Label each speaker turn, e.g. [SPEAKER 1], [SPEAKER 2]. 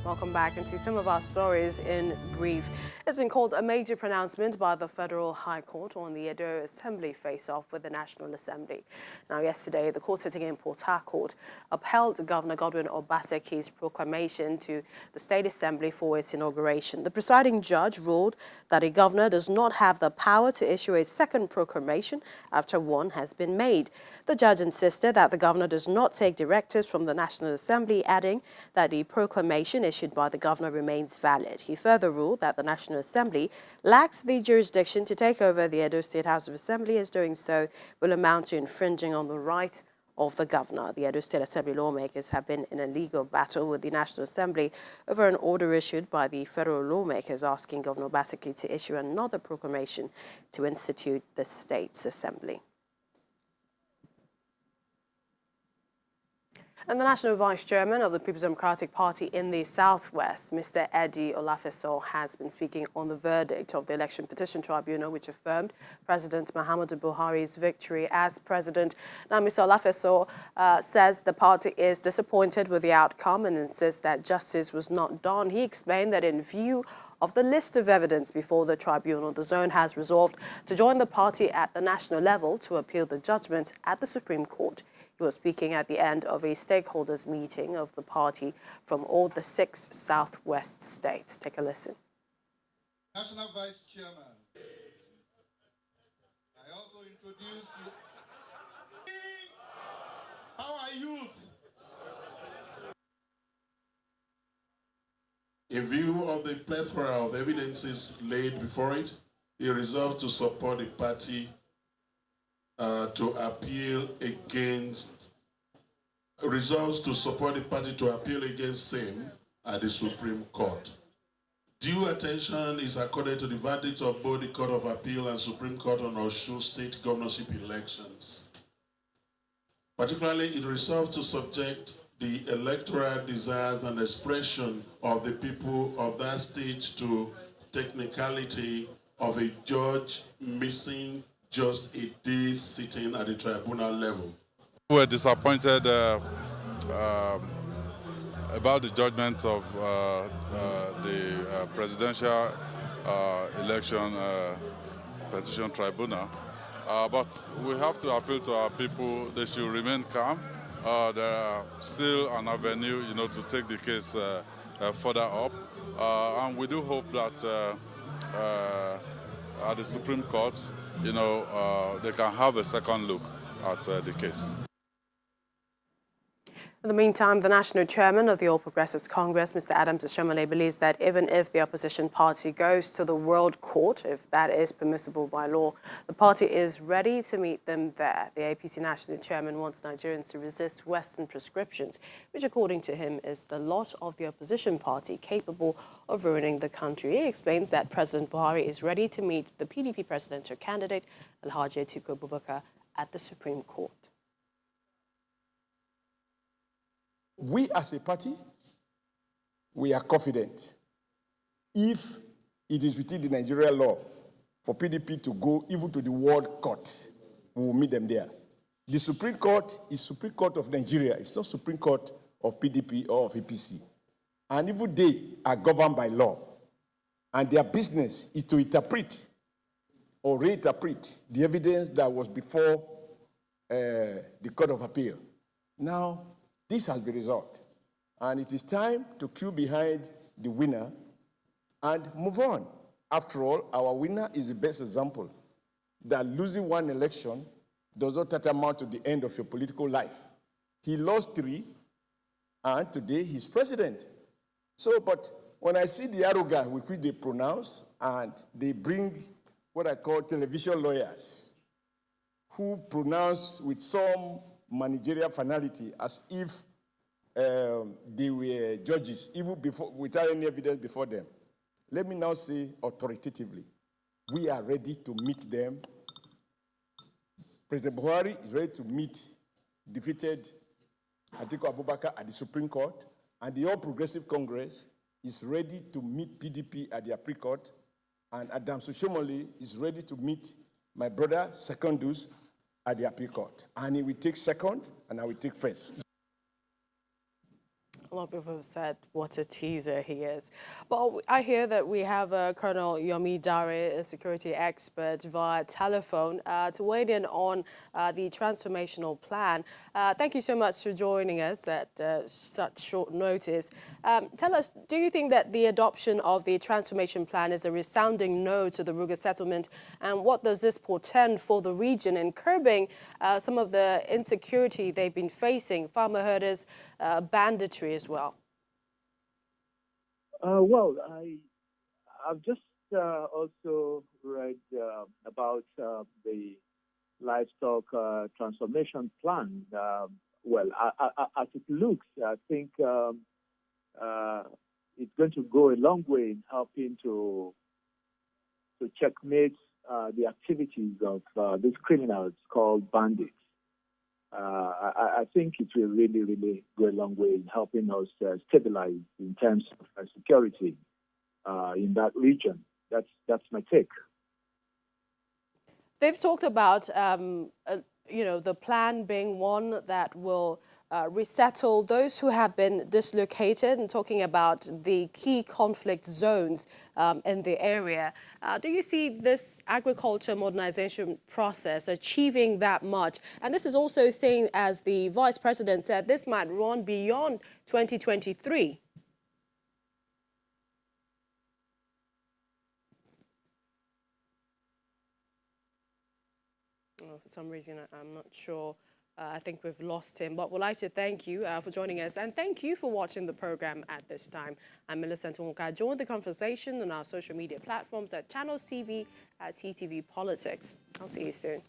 [SPEAKER 1] Welcome back into some of our stories in brief. It's been called a major pronouncement by the Federal High Court on the Edo Assembly face-off with the National Assembly. Now, yesterday, the court sitting in Port Harcourt upheld Governor Godwin Obaseki's proclamation to the State Assembly for its inauguration. The presiding judge ruled that a governor does not have the power to issue a second proclamation after one has been made. The judge insisted that the governor does not take directives from the National Assembly, adding that the proclamation issued by the governor remains valid. He further ruled that the National Assembly lacks the jurisdiction to take over the Edo State House of Assembly, as doing so will amount to infringing on the right of the governor. The Edo State Assembly lawmakers have been in a legal battle with the National Assembly over an order issued by the federal lawmakers asking Governor Obaseki to issue another proclamation to institute the state's assembly. And the National Vice Chairman of the People's Democratic Party in the Southwest, Mr. Eddie Olafeso, has been speaking on the verdict of the Election Petition Tribunal, which affirmed President Muhammadu Buhari's victory as president. Now, Mr. Olafeso says the party is disappointed with the outcome and insists that justice was not done. He explained that in view of the list of evidence before the tribunal, the zone has resolved to join the party at the national level to appeal the judgment at the Supreme Court. He was speaking at the end of a stakeholders meeting of the party from all the 6 Southwest states. Take a listen.
[SPEAKER 2] National Vice Chairman, I also introduce you. Our youth. In view of the plethora of evidences laid before it, he resolved to support the party to appeal against same at the Supreme Court. Due attention is accorded to the verdict of both the Court of Appeal and Supreme Court on Osun State governorship elections. Particularly, it resolved to subject the electoral desires and expression of the people of that state to technicality of a judge missing just a day sitting at the tribunal level.
[SPEAKER 3] We were disappointed about the judgment of the presidential election petition tribunal, but we have to appeal to our people. They should remain calm. There are still an avenue, to take the case further up, and we do hope that at the Supreme Court, they can have a second look at the case.
[SPEAKER 1] In the meantime, the national chairman of the All Progressives Congress, Mr. Adams Oshiomhole, believes that even if the opposition party goes to the World Court, if that is permissible by law, the party is ready to meet them there. The APC national chairman wants Nigerians to resist Western prescriptions, which according to him is the lot of the opposition party capable of ruining the country. He explains that President Buhari is ready to meet the PDP presidential candidate, Alhaji Atiku Abubakar, at the Supreme Court.
[SPEAKER 4] We as a party, we are confident. If it is within the Nigerian law for PDP to go even to the World Court, we will meet them there. The Supreme Court is Supreme Court of Nigeria. It's not Supreme Court of PDP or of APC. And even they are governed by law. And their business is to interpret or reinterpret the evidence that was before the Court of Appeal. Now, this has been resolved, and it is time to queue behind the winner and move on. After all, our winner is the best example that losing one election does not tantamount to the end of your political life. He lost 3, and today he's president. So, but when I see the arrogance with which they pronounce, and they bring what I call television lawyers, who pronounce with some managerial finality as if they were judges, even before, without any evidence before them. Let me now say authoritatively, we are ready to meet them. President Buhari is ready to meet defeated Atiku Abubakar at the Supreme Court, and the All Progressive Congress is ready to meet PDP at the Appeal Court, and Adams Oshiomhole is ready to meet my brother Secondus at the Appeal Court. And he will take second, and I will take first.
[SPEAKER 1] A lot of people have said what a teaser he is. Well, I hear that we have Colonel Yomi Dare, a security expert, via telephone to weigh in on the transformational plan. Thank you so much for joining us at such short notice. Tell us, do you think that the adoption of the transformation plan is a resounding no to the Ruga settlement? And what does this portend for the region in curbing some of the insecurity they've been facing, farmer herders, banditry as well?
[SPEAKER 5] Well, I've just also read about the livestock transformation plan. Well, as it looks, I think it's going to go a long way in helping to checkmate the activities of these criminals called bandits. I think it will really, really go a long way in helping us stabilize in terms of security in that region. That's my take.
[SPEAKER 1] They've talked about, the plan being one that will resettle those who have been dislocated, and talking about the key conflict zones in the area. Do you see this agriculture modernization process achieving that much? And this is also seen, as the Vice President said, this might run beyond 2023. For some reason, I'm not sure. I think we've lost him, but we'd like to thank you for joining us, and thank you for watching the program at this time. I'm Melissa Ntonka. Join the conversation on our social media platforms at Channels TV, at CTV Politics. I'll see you soon.